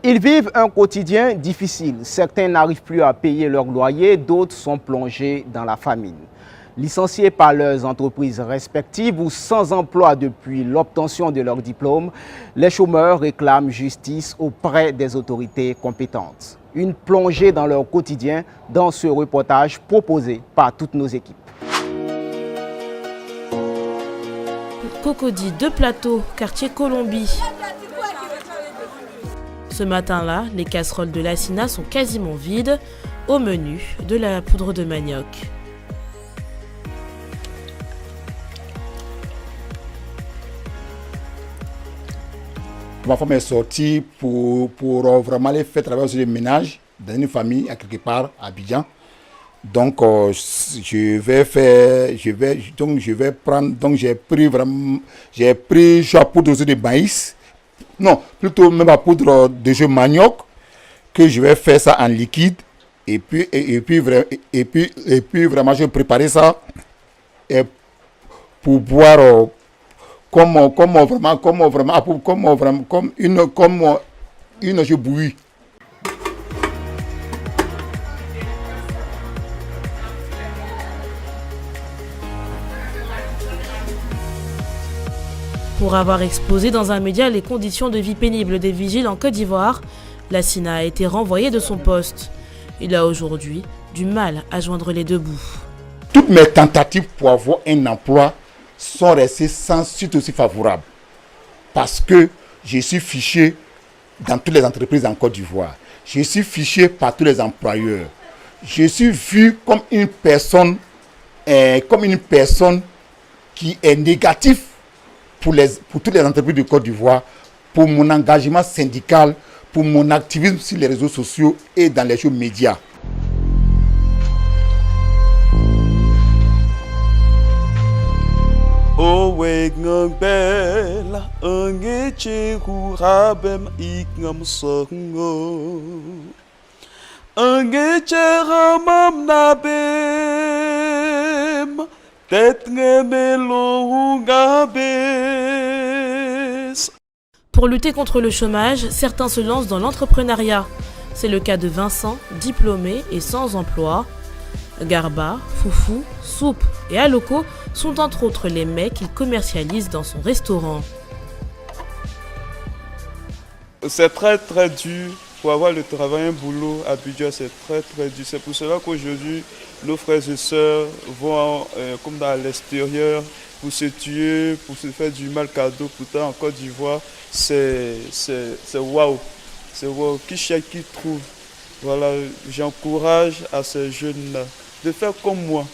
Ils vivent un quotidien difficile. Certains n'arrivent plus à payer leur loyer, d'autres sont plongés dans la famine. Licenciés par leurs entreprises respectives ou sans emploi depuis l'obtention de leur diplôme, les chômeurs réclament justice auprès des autorités compétentes. Une plongée dans leur quotidien dans ce reportage proposé par toutes nos équipes. Cocody de Plateau, quartier Colombie. Ce matin-là, les casseroles de l'Assina sont quasiment vides. Au menu, de la poudre de manioc. Ma femme est sortie pour vraiment aller faire travailler sur les ménages dans une famille à quelque part à Abidjan. Donc j'ai pris la poudre de maïs, non, plutôt même la poudre de manioc, que je vais faire ça en liquide et puis vraiment je vais préparer ça pour boire comme une jus bouillie. Pour avoir exposé dans un média les conditions de vie pénibles des vigiles en Côte d'Ivoire, l'Assina a été renvoyé de son poste. Il a aujourd'hui du mal à joindre les deux bouts. Toutes mes tentatives pour avoir un emploi sont restées sans suite aussi favorable. Parce que je suis fiché dans toutes les entreprises en Côte d'Ivoire. Je suis fiché par tous les employeurs. Je suis vu comme une personne qui est négative pour toutes les entreprises de Côte d'Ivoire, pour mon engagement syndical, pour mon activisme sur les réseaux sociaux et dans les shows médias. Pour lutter contre le chômage, certains se lancent dans l'entrepreneuriat. C'est le cas de Vincent, diplômé et sans emploi. Garba, Foufou, Soupe et Aloko sont entre autres les mets qu'il commercialise dans son restaurant. C'est très très dur pour avoir le travail, un boulot à Abidjan, c'est très très dur. C'est pour cela qu'aujourd'hui, nos frères et sœurs vont comme dans l'extérieur pour se tuer, pour se faire du mal cadeau. Pourtant en Côte d'Ivoire, c'est waouh. C'est waouh. Qui cherche, qui trouve. Voilà, j'encourage à ces jeunes-là de faire comme moi.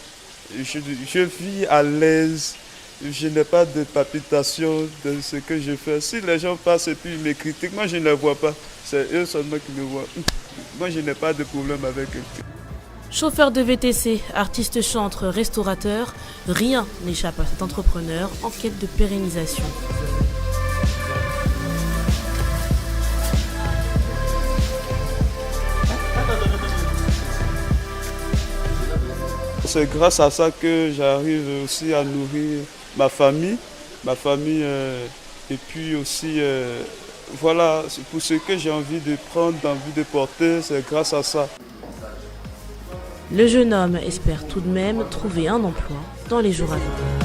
Je vis à l'aise. Je n'ai pas de palpitation de ce que je fais. Si les gens passent et puis me critiquent, moi je ne les vois pas. C'est eux seulement qui me voient. Moi je n'ai pas de problème avec eux. Chauffeur de VTC, artiste chantre, restaurateur, rien n'échappe à cet entrepreneur en quête de pérennisation. C'est grâce à ça que j'arrive aussi à nourrir ma famille et puis aussi voilà, pour ce que j'ai envie de prendre, envie de porter, c'est grâce à ça. Le jeune homme espère tout de même trouver un emploi dans les jours à venir.